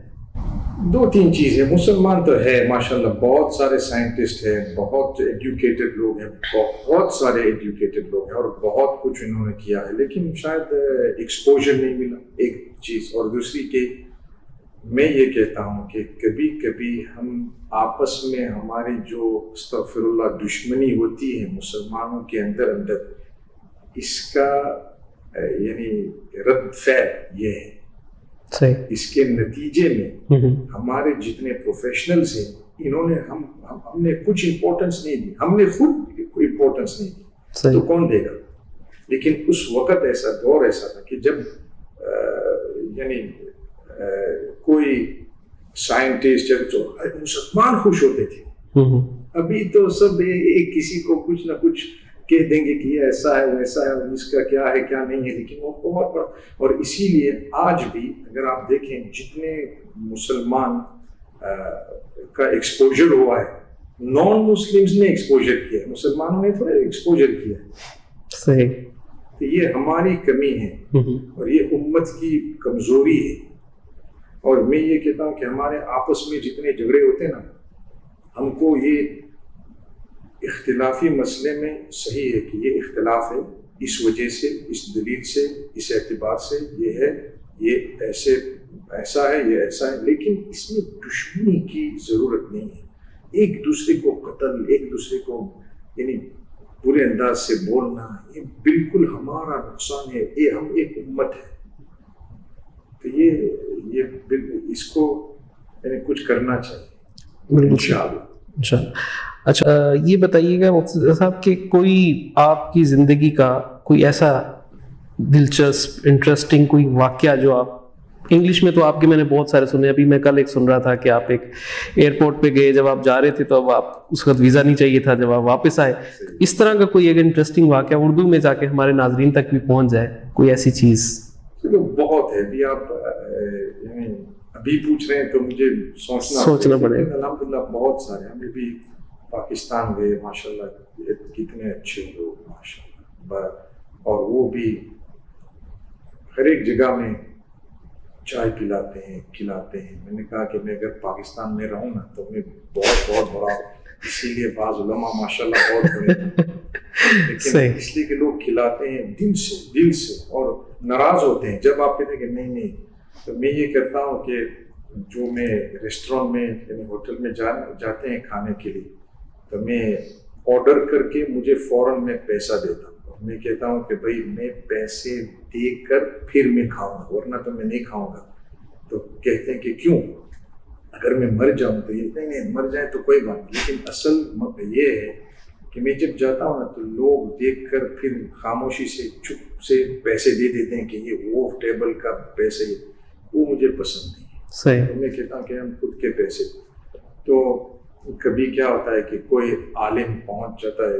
2-3 چیزیں. مسلمان تو ہے ماشاءاللہ، بہت سارے سائنٹسٹ ہیں، بہت ایجوکیٹڈ لوگ ہیں، بہت سارے ایجوکیٹڈ لوگ ہیں، اور بہت کچھ انہوں نے کیا ہے، لیکن شاید ایکسپوجر نہیں ملا، ایک چیز. اور دوسری کہ میں یہ کہتا ہوں کہ کبھی کبھی ہم آپس میں ہماری جو استغفر اللہ دشمنی ہوتی ہے مسلمانوں کے اندر، اس کا یعنی رد فعل یہ ہے. اس کے نتیجے میں ہمارے جتنے پروفیشنلز ہیں، انہوں نے ہم نے کچھ امپورٹنس نہیں دی، ہم نے خود کوئی امپورٹنس نہیں دی، تو کون دے گا؟ لیکن اس وقت ایسا دور ایسا تھا کہ جب یعنی کوئی سائنٹسٹ جو مسلمان خوش ہوتے تھے. ابھی تو سب ایک کسی کو کچھ نہ کچھ کہہ دیں گے کہ یہ ایسا ہے ویسا ہے، اس کا کیا ہے کیا نہیں ہے، لیکن وہ بہت بڑا. اور اسی لیے آج بھی اگر آپ دیکھیں جتنے مسلمان کا ایکسپوجر ہوا ہے، نان مسلمز نے ایکسپوجر کیا ہے، مسلمانوں نے تھوڑا ایکسپوجر کیا ہے. صحیح. تو یہ ہماری کمی ہے اور یہ امت کی کمزوری ہے. اور میں یہ کہتا ہوں کہ ہمارے آپس میں جتنے جھگڑے ہوتے ہیں نا، ہم کو یہ اختلافی مسئلے میں صحیح ہے کہ یہ اختلاف ہے، اس وجہ سے، اس دلیل سے، اس اعتبار سے یہ ہے، یہ ایسا ہے، یہ ایسا ہے، لیکن اس میں دشمنی کی ضرورت نہیں ہے. ایک دوسرے کو قتل، ایک دوسرے کو یعنی برے انداز سے بولنا، یہ بالکل ہمارا نقصان ہے. یہ ہم ایک امت ہے، تو یہ اس کو یعنی کچھ کرنا چاہیے انشاءاللہ. اچھا یہ بتائیے گا مفتی صاحب کہ کوئی آپ کی زندگی کا کوئی ایسا دلچسپ انٹرسٹنگ کوئی واقعہ جو آپ، انگلش میں تو آپ کے میں نے بہت سارے سنے، ابھی میں کل ایک سن رہا تھا کہ آپ ایک ایئرپورٹ پہ گئے، جب آپ جا رہے تھے تو اب آپ اس وقت ویزا نہیں چاہیے تھا، جب آپ واپس آئے، اس طرح کا کوئی ایک انٹرسٹنگ واقعہ اردو میں جا کے ہمارے ناظرین تک بھی پہنچ جائے، کوئی ایسی چیز. بہت ہے، ابھی آپ یعنی ابھی پوچھ رہے ہیں تو مجھے سوچنا پڑے گا. الحمدللہ بہت سارے، ہم بھی پاکستان گئے ماشاءاللہ، کتنے اچھے لوگ ماشاءاللہ، اور وہ بھی ہر ایک جگہ میں چائے پلاتے ہیں، کھلاتے ہیں. میں نے کہا کہ میں اگر پاکستان میں رہوں نا تو میں بہت بڑا، اسی لیے بعض علماء ماشاءاللہ بہت بڑے ہیں، لیکن اس لیے کہ لوگ کھلاتے ہیں دل سے اور ناراض ہوتے ہیں جب آپ کہتے ہیں کہ نہیں. تو میں یہ کرتا ہوں کہ جو میں ریسٹورینٹ میں یعنی ہوٹل میں جاتے ہیں کھانے کے لیے، تو میں آرڈر کر کے مجھے فوراً میں پیسہ دیتا ہوں. میں کہتا ہوں کہ بھائی میں پیسے دے کر پھر میں کھاؤں گا، ورنہ تو میں نہیں کھاؤں گا. تو کہتے ہیں کہ کیوں، اگر میں مر جاؤں تو یہ نہیں مر جائیں تو کوئی بات نہیں. لیکن اصل یہ ہے کہ میں جب جاتا ہوں نا تو لوگ دیکھ کر پھر خاموشی سے چپ سے پیسے دے دیتے ہیں کہ یہ وہ ٹیبل کا پیسے، وہ مجھے پسند نہیں ہے. صحیح. میں کہتا ہوں کہ ہم خود کے پیسے. تو کبھی کیا ہوتا ہے کہ کوئی عالم پہنچ جاتا ہے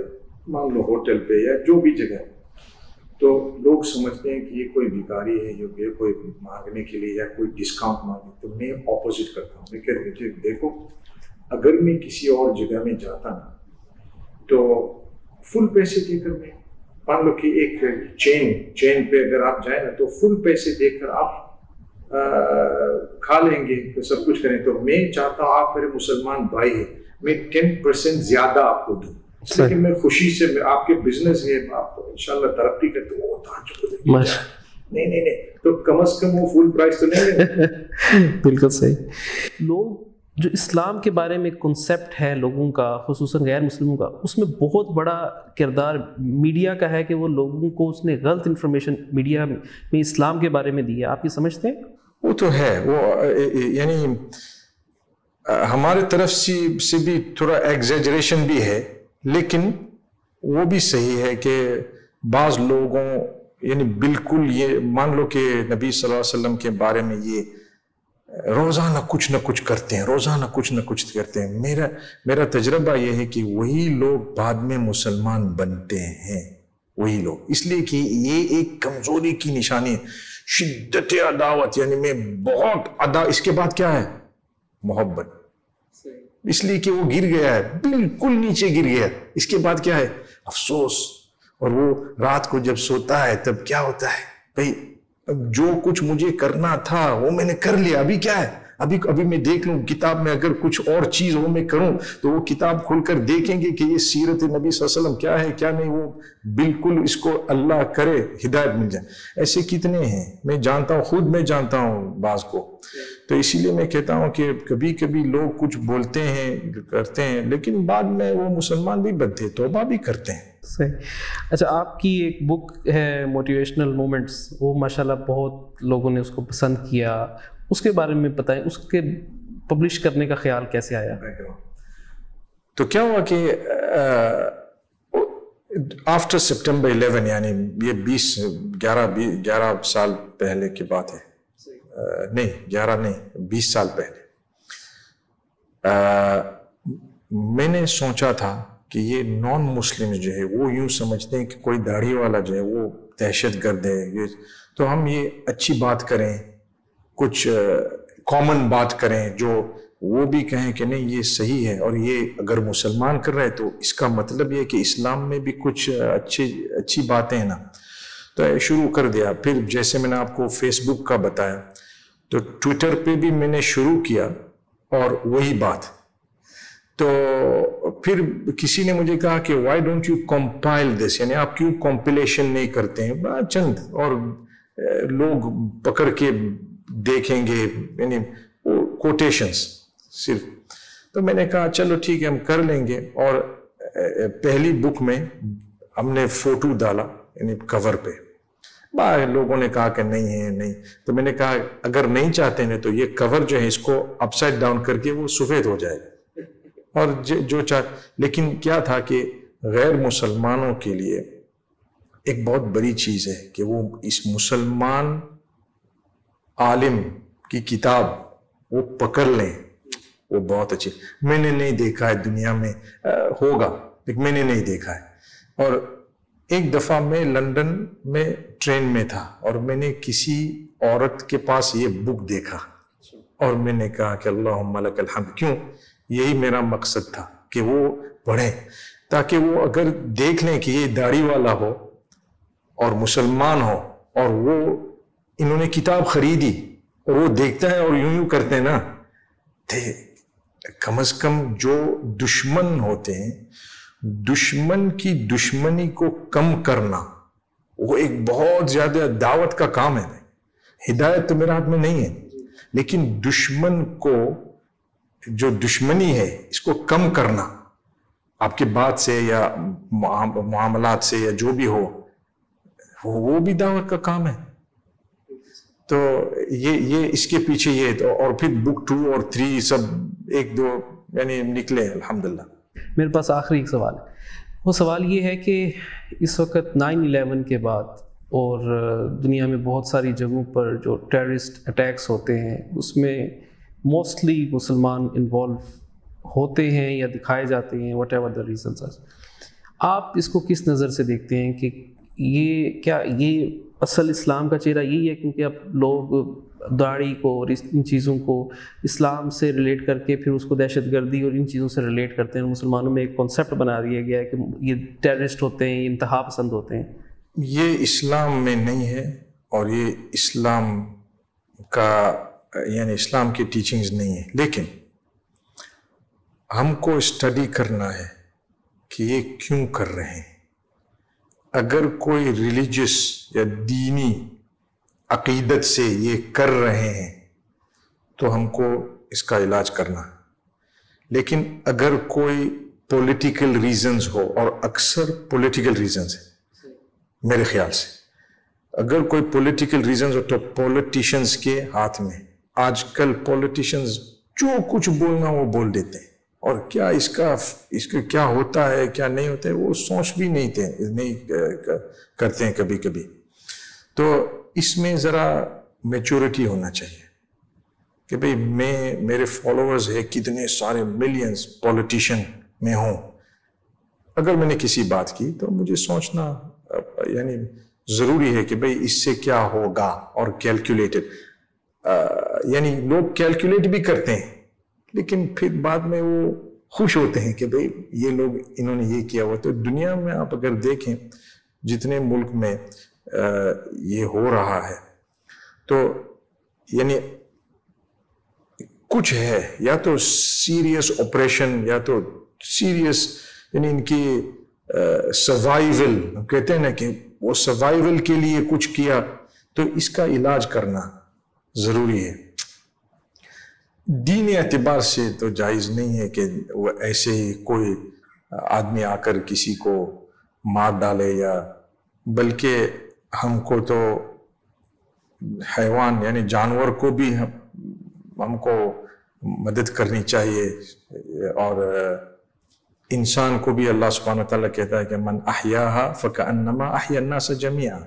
مان لو ہوٹل پہ یا جو بھی جگہ، تو لوگ سمجھتے ہیں کہ یہ کوئی بھکاری ہے، یہ کوئی مانگنے کے لیے یا کوئی ڈسکاؤنٹ مانگے. تو میں اپوزٹ کرتا ہوں، میں کہتا ہوں دیکھو اگر میں کسی اور جگہ میں جاتا نا تو فل پیسے دے کر، میں مان لو کہ ایک چین پہ اگر آپ جائیں نا تو فل پیسے دے کر آپ کھا لیں گے، سب کچھ کریں. تو میں چاہتا ہوں آپ میرے مسلمان بھائی ہیں، میں 10% زیادہ آپ کو دوں، لیکن میں خوشی سے، آپ کے بزنس ہے، آپ انشاءاللہ ترقی کرتے ہو، نہیں تو کم از کم وہ فل پرائز تو نہیں ہے. بالکل صحیح. لوگ جو اسلام کے بارے میں کنسیپٹ ہے لوگوں کا، خصوصاً غیر مسلموں کا، اس میں بہت بڑا کردار میڈیا کا ہے کہ وہ لوگوں کو اس نے غلط انفارمیشن میڈیا میں اسلام کے بارے میں دی ہے. آپ یہ سمجھتے ہیں؟ وہ تو ہے، وہ یعنی ہمارے طرف سے بھی تھوڑا ایگزیجریشن بھی ہے، لیکن وہ بھی صحیح ہے کہ بعض لوگوں یعنی بالکل یہ مان لو کہ نبی صلی اللہ علیہ وسلم کے بارے میں یہ روزانہ کچھ نہ کچھ کرتے ہیں. میرا تجربہ یہ ہے کہ وہی لوگ بعد میں مسلمان بنتے ہیں، وہی لوگ، اس لیے کہ یہ ایک کمزوری کی نشانی ہے، شدت عداوت، یعنی میں بہت اس کے بعد کیا ہے؟ محبت. اس لیے کہ وہ گر گیا ہے، بالکل نیچے گر گیا. اس کے بعد کیا ہے؟ افسوس. اور وہ رات کو جب سوتا ہے تب کیا ہوتا ہے؟ بھئی جو کچھ مجھے کرنا تھا وہ میں نے کر لیا، ابھی کیا ہے؟ ابھی میں دیکھ لوں کتاب میں اگر کچھ اور چیز وہ میں کروں تو وہ کتاب کھول کر دیکھیں گے کہ یہ سیرت نبی صلی اللہ علیہ وسلم کیا ہے کیا نہیں، وہ بالکل اس کو اللہ کرے ہدایت مل جائے. ایسے کتنے ہیں، میں جانتا ہوں، خود میں جانتا ہوں بعض کو. تو اسی لیے میں کہتا ہوں کہ کبھی کبھی لوگ کچھ بولتے ہیں کرتے ہیں، لیکن بعد میں وہ مسلمان بھی بنتے ہیں، توبہ بھی کرتے ہیں. صحیح. اچھا، آپ کی ایک بک ہے موٹیویشنل مومنٹس، وہ ماشاءاللہ بہت لوگوں نے اس کو پسند کیا، اس کے بارے میں بتائیں، اس کے پبلش کرنے کا خیال کیسے آیا؟ تو کیا ہوا کہ آفٹر سپٹمبر 11 یعنی یہ 11 سال پہلے کی بات ہے، نہیں 11 نہیں 20 سال پہلے، میں نے سوچا تھا کہ یہ نان مسلم جو ہے وہ یوں سمجھتے ہیں کہ کوئی داڑھی والا جو ہے وہ دہشت گرد ہے، تو ہم یہ اچھی بات کریں، کچھ کامن بات کریں جو وہ بھی کہیں کہ نہیں یہ صحیح ہے، اور یہ اگر مسلمان کر رہے تو اس کا مطلب یہ کہ اسلام میں بھی کچھ اچھی باتیں ہیں نا. تو شروع کر دیا. پھر جیسے میں نے آپ کو فیس بک کا بتایا تو ٹویٹر پہ بھی میں نے شروع کیا اور وہی بات. تو پھر کسی نے مجھے کہا کہ وائی ڈونٹ یو کمپائل دس، یعنی آپ کیوں کمپلیشن نہیں کرتے ہیں، چند اور لوگ پکڑ کے دیکھیں گے، یعنی کوٹیشنز صرف. تو میں نے کہا چلو ٹھیک ہے ہم کر لیں گے. اور پہلی بک میں ہم نے فوٹو ڈالا یعنی کور پہ. لوگوں نے کہا کہ نہیں ہے نہیں. تو میں نے کہا اگر نہیں چاہتے ہیں تو یہ کور جو ہے اس کو اپ سائڈ ڈاؤن کر کے وہ سفید ہو جائے گا. اور جو لیکن کیا تھا کہ غیر مسلمانوں کے لیے ایک بہت بڑی چیز ہے کہ وہ اس مسلمان عالم کی کتاب وہ پکڑ لیں، وہ بہت اچھی. میں نے نہیں دیکھا ہے دنیا میں، ہوگا لیکن میں نے نہیں دیکھا ہے. اور ایک دفعہ میں لندن میں ٹرین میں تھا اور میں نے کسی عورت کے پاس یہ بک دیکھا اور میں نے کہا کہ اللہم لک الحمد. کیوں؟ یہی میرا مقصد تھا کہ وہ پڑھیں تاکہ وہ اگر دیکھ لیں کہ یہ داڑھی والا ہو اور مسلمان ہو اور وہ انہوں نے کتاب خریدی اور وہ دیکھتا ہے اور یوں کرتے ہیں نا، کم از کم جو دشمن ہوتے ہیں دشمن کی دشمنی کو کم کرنا وہ ایک بہت زیادہ دعوت کا کام ہے. ہدایت تو میرے ہاتھ میں نہیں ہے، لیکن دشمن کو جو دشمنی ہے اس کو کم کرنا آپ کی بات سے یا معاملات سے یا جو بھی ہو، وہ بھی دعوت کا کام ہے. تو یہ اس کے پیچھے یہ تو. اور پھر بک 2 اور 3 سب 1 2 یعنی نکلے الحمدللہ. میرے پاس آخری ایک سوال ہے. وہ سوال یہ ہے کہ اس وقت 9/11 کے بعد اور دنیا میں بہت ساری جگہوں پر جو ٹیررسٹ اٹیکس ہوتے ہیں اس میں موسٹلی مسلمان انوالو ہوتے ہیں یا دکھائے جاتے ہیں، واٹ ایور دا ریزنس. آپ اس کو کس نظر سے دیکھتے ہیں کہ یہ کیا یہ اصل اسلام کا چہرہ یہی ہے؟ کیونکہ اب لوگ داڑھی کو اور ان چیزوں کو اسلام سے ریلیٹ کر کے پھر اس کو دہشت گردی اور ان چیزوں سے ریلیٹ کرتے ہیں. مسلمانوں میں ایک کانسیپٹ بنا دیا گیا ہے کہ یہ ٹیررسٹ ہوتے ہیں، یہ انتہا پسند ہوتے ہیں. یہ اسلام میں نہیں ہے اور یہ اسلام کا یعنی اسلام کی ٹیچنگز نہیں ہے. لیکن ہم کو اسٹڈی کرنا ہے کہ یہ کیوں کر رہے ہیں. اگر کوئی ریلیجس یا دینی عقیدت سے یہ کر رہے ہیں تو ہم کو اس کا علاج کرنا ہے. لیکن اگر کوئی پولیٹیکل ریزنز ہو، اور اکثر پولیٹیکل ریزنز ہیں میرے خیال سے، اگر کوئی پولیٹیکل ریزنز ہو تو پولیٹیشنز کے ہاتھ میں. آج کل پولیٹیشنز جو کچھ بولنا وہ بول دیتے ہیں اور کیا اس کا کیا ہوتا ہے کیا نہیں ہوتا ہے وہ سوچ بھی نہیں کرتے ہیں کبھی کبھی. تو اس میں ذرا میچورٹی ہونا چاہیے کہ بھئی میرے فالوورز ہے کتنے سارے ملینز پولیٹیشین میں ہوں. اگر میں نے کسی بات کی تو مجھے سوچنا یعنی ضروری ہے کہ بھئی اس سے کیا ہوگا، اور کیلکولیٹڈ یعنی لوگ کیلکولیٹ بھی کرتے ہیں لیکن پھر بعد میں وہ خوش ہوتے ہیں کہ بھئی یہ لوگ انہوں نے یہ کیا ہوا. تو دنیا میں آپ اگر دیکھیں جتنے ملک میں یہ ہو رہا ہے تو یعنی کچھ ہے یا تو سیریس آپریشن یا تو سیریس یعنی ان کی سروائیول کہتے ہیں نا کہ وہ سروائیول کے لیے کچھ کیا، تو اس کا علاج کرنا ضروری ہے. دینی اعتبار سے تو جائز نہیں ہے کہ وہ ایسے ہی کوئی آدمی آ کر کسی کو مار ڈالے، یا بلکہ ہم کو تو حیوان یعنی جانور کو بھی ہم کو مدد کرنی چاہیے، اور انسان کو بھی اللہ سبحانہ وتعالیٰ کہتا ہے کہ من احیاہا فکأنما احیا الناس جمیعا.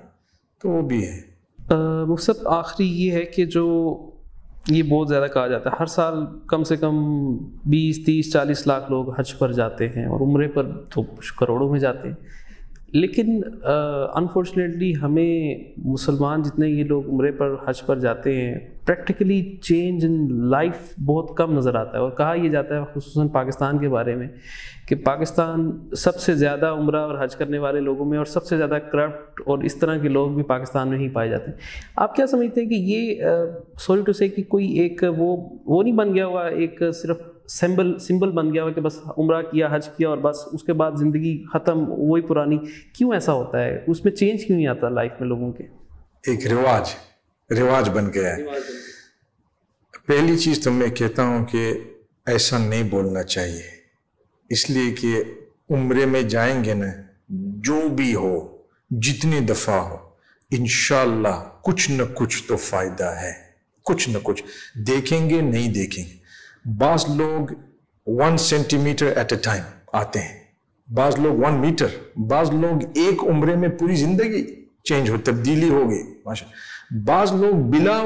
تو وہ بھی ہے. مفسد آخری یہ ہے کہ جو یہ بہت زیادہ کہا جاتا ہے ہر سال کم سے کم 20 30 40 لاکھ لوگ حج پر جاتے ہیں اور عمرے پر تو کروڑوں میں جاتے ہیں. لیکن انفارچونیٹلی ہمیں مسلمان جتنے یہ لوگ عمرے پر حج پر جاتے ہیں پریکٹیکلی چینج ان لائف بہت کم نظر آتا ہے. اور کہا یہ جاتا ہے خصوصاً پاکستان کے بارے میں کہ پاکستان سب سے زیادہ عمرہ اور حج کرنے والے لوگوں میں اور سب سے زیادہ کرپٹ اور اس طرح کے لوگ بھی پاکستان میں ہی پائے جاتے ہیں. آپ کیا سمجھتے ہیں کہ یہ سوری ٹو سے کہ کوئی ایک وہ نہیں بن گیا ہوا ایک صرف سمبل بن گیا ہو کہ بس عمرہ کیا، حج کیا اور بس اس کے بعد زندگی ختم، وہی پرانی. کیوں ایسا ہوتا ہے؟ اس میں چینج کیوں نہیں آتا لائف میں لوگوں کے؟ ایک رواج بن گیا ہے. پہلی چیز تو میں کہتا ہوں کہ ایسا نہیں بولنا چاہیے، اس لیے کہ عمرے میں جائیں گے نا، جو بھی ہو، جتنی دفعہ ہو، انشاءاللہ کچھ نہ کچھ تو فائدہ ہے، کچھ نہ کچھ دیکھیں گے، نہیں دیکھیں گے. بعض لوگ 1 centimetre at a time آتے ہیں، بعض لوگ 1 میٹر، بعض لوگ ایک عمرے میں پوری زندگی چینج ہو، تبدیلی ہو گئی ماشاء. بعض لوگ بلا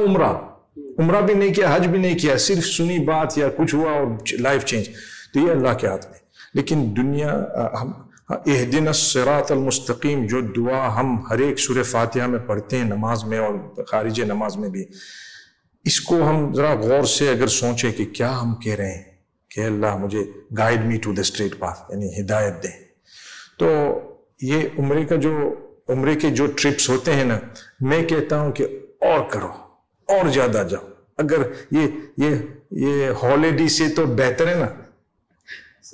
عمرہ بھی نہیں کیا، حج بھی نہیں کیا، صرف سنی بات یا کچھ ہوا اور لائف چینج. تو یہ اللہ کے ہاتھ میں. لیکن دنیا اہدنا الصراط المستقیم جو دعا ہم ہر ایک سورہ فاتحہ میں پڑھتے ہیں، نماز میں اور خارج نماز میں بھی، اس کو ہم ذرا غور سے اگر سوچیں کہ کیا ہم کہہ رہے ہیں کہ اللہ مجھے guide me to the straight path, یعنی ہدایت دیں. تو یہ عمرے کے جو ٹرپس ہوتے ہیں نا، میں کہتا ہوں کہ اور کرو، اور زیادہ جاؤ. اگر یہ ہالیڈے سے تو بہتر ہے نا.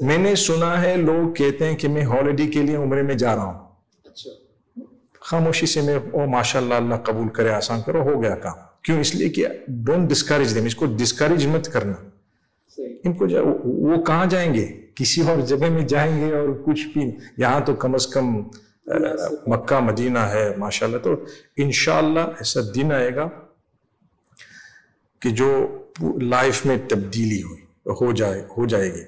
میں نے سنا ہے لوگ کہتے ہیں کہ میں ہالیڈے کے لیے عمرے میں جا رہا ہوں، خاموشی سے میں ماشاءاللہ اللہ قبول کرے، آسان کرو، ہو گیا کام. کیوں؟ اس لیے کہ ڈونٹ ڈسکریج دیم، اس کو ڈسکریج مت کرنا. ان کو وہ کہاں جائیں گے؟ کسی اور جگہ میں جائیں گے اور کچھ بھی. یہاں تو کم از کم مکہ مدینہ ہے ماشاءاللہ. تو انشاءاللہ ایسا دن آئے گا کہ جو لائف میں تبدیلی ہو جائے گی.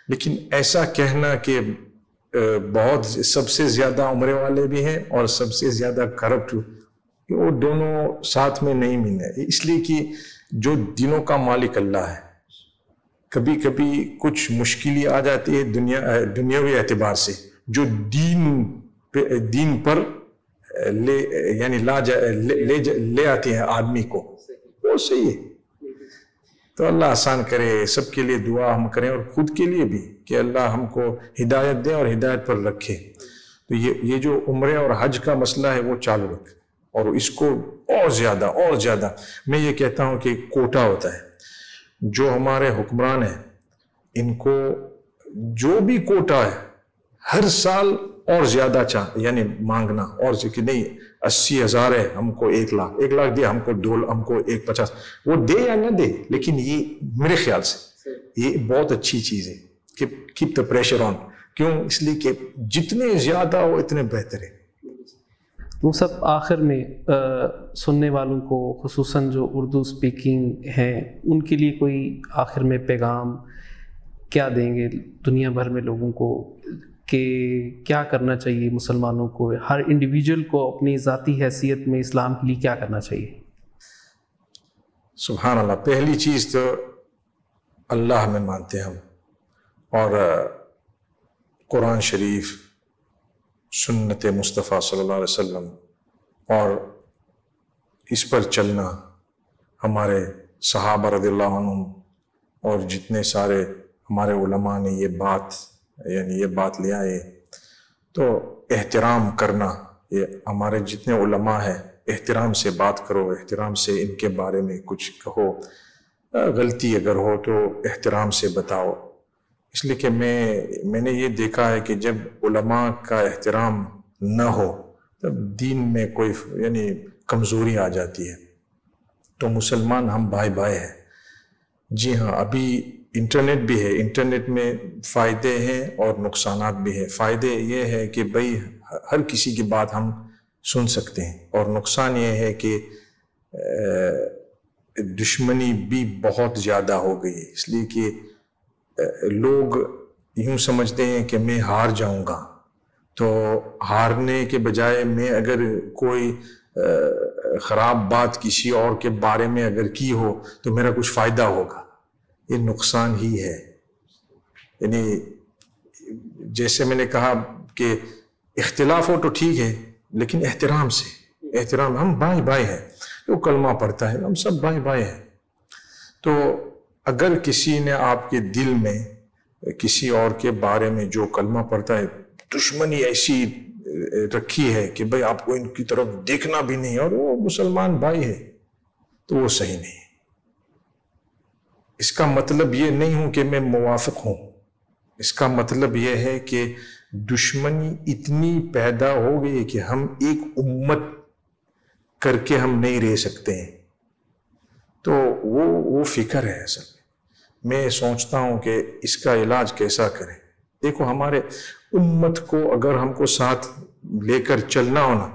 لیکن ایسا کہنا کہ بہت سب سے زیادہ عمرے والے بھی ہیں اور سب سے زیادہ کرپٹ، وہ دونوں ساتھ میں نہیں ملنے. اس لیے کہ جو دنوں کا مالک اللہ ہے، کبھی کبھی کچھ مشکلیں آ جاتی ہے دنیاوی اعتبار سے، جو دین پر لے آتے ہیں آدمی کو، وہ صحیح ہے. تو اللہ آسان کرے، سب کے لیے دعا ہم کریں اور خود کے لیے بھی کہ اللہ ہم کو ہدایت دے اور ہدایت پر رکھے. تو یہ جو عمرے اور حج کا مسئلہ ہے وہ چالو رکھے، اور اس کو اور زیادہ میں یہ کہتا ہوں کہ کوٹا ہوتا ہے. جو ہمارے حکمران ہیں ان کو جو بھی کوٹا ہے ہر سال اور زیادہ یعنی مانگنا، اور کہ نہیں 80,000 ہے، ہم کو 1 لاکھ دے، ہم کو 2 ہم کو 150، وہ دے یا نہ دے. لیکن یہ میرے خیال سے یہ بہت اچھی چیز ہے کہ کیپ دا پریشر آن. کیوں؟ اس لیے کہ جتنے زیادہ ہو اتنے بہتر ہے. وہ سب آخر میں سننے والوں کو، خصوصاً جو اردو اسپیکنگ ہیں، ان کے لیے کوئی آخر میں پیغام کیا دیں گے دنیا بھر میں لوگوں کو کہ کیا کرنا چاہیے مسلمانوں کو، ہر انڈیویجول کو اپنی ذاتی حیثیت میں اسلام کے لیے کیا کرنا چاہیے؟ سبحان اللہ. پہلی چیز تو اللہ میں مانتے ہیں ہم، اور قرآن شریف، سنت مصطفیٰ صلی اللہ علیہ وسلم، اور اس پر چلنا ہمارے صحابہ رضی اللہ عنہم اور جتنے سارے ہمارے علماء نے یہ بات لے آئے. تو احترام کرنا، یہ ہمارے جتنے علماء ہیں، احترام سے بات کرو، احترام سے ان کے بارے میں کچھ کہو، غلطی اگر ہو تو احترام سے بتاؤ. اس لیے کہ میں نے یہ دیکھا ہے کہ جب علماء کا احترام نہ ہو تب دین میں کوئی یعنی کمزوری آ جاتی ہے. تو مسلمان ہم بھائی ہیں. جی ہاں، ابھی انٹرنیٹ بھی ہے، انٹرنیٹ میں فائدے ہیں اور نقصانات بھی ہیں. فائدے یہ ہے کہ بھئی ہر کسی کی بات ہم سن سکتے ہیں، اور نقصان یہ ہے کہ دشمنی بھی بہت زیادہ ہو گئی ہے. اس لیے کہ لوگ یوں سمجھتے ہیں کہ میں ہار جاؤں گا، تو ہارنے کے بجائے میں اگر کوئی خراب بات کسی اور کے بارے میں اگر کی ہو تو میرا کچھ فائدہ ہوگا. یہ نقصان ہی ہے. یعنی جیسے میں نے کہا کہ اختلاف ہو تو ٹھیک ہے، لیکن احترام ہم بھائی ہیں. جو کلمہ پڑھتا ہے ہم سب بھائی ہیں. تو اگر کسی نے آپ کے دل میں کسی اور کے بارے میں جو کلمہ پڑھتا ہے دشمنی ایسی رکھی ہے کہ بھئی آپ کو ان کی طرف دیکھنا بھی نہیں، اور وہ مسلمان بھائی ہے، تو وہ صحیح نہیں. اس کا مطلب یہ نہیں ہوں کہ میں موافق ہوں، اس کا مطلب یہ ہے کہ دشمنی اتنی پیدا ہو گئی کہ ہم ایک امت کر کے ہم نہیں رہ سکتے ہیں. تو وہ فکر ہے اصل میں سوچتا ہوں کہ اس کا علاج کیسا کریں. دیکھو ہمارے امت کو اگر ہم کو ساتھ لے کر چلنا ہونا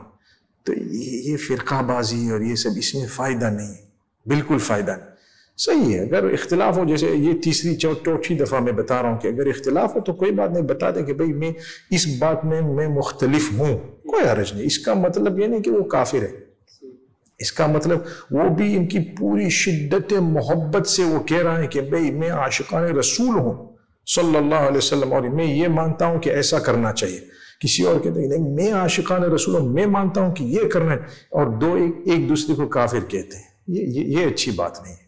تو یہ فرقہ بازی اور یہ سب اس میں فائدہ نہیں ہے، بالکل فائدہ نہیں. صحیح ہے اگر اختلاف ہو، جیسے یہ تیسری چوتھی دفعہ میں بتا رہا ہوں کہ اگر اختلاف ہو تو کوئی بات نہیں، بتا دیں کہ بھئی میں اس بات میں مختلف ہوں، کوئی حرج نہیں. اس کا مطلب یہ نہیں کہ وہ کافر ہے، اس کا مطلب وہ بھی ان کی پوری شدت محبت سے وہ کہہ رہا ہے کہ بھئی میں عاشقان رسول ہوں صلی اللہ علیہ وسلم، اور میں یہ مانتا ہوں کہ ایسا کرنا چاہیے. کسی اور کہتے ہیں نہیں میں عاشقان رسول ہوں، میں مانتا ہوں کہ یہ کرنا ہے، اور دو ایک دوسرے کو کافر کہتے ہیں. یہ اچھی بات نہیں ہے،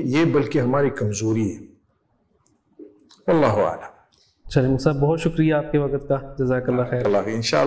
یہ بلکہ ہماری کمزوری ہے. واللہ اعلم. چلیں صاحب، بہت شکریہ آپ کے وقت کا، جزاک اللہ خیر. اللہ انشاءاللہ.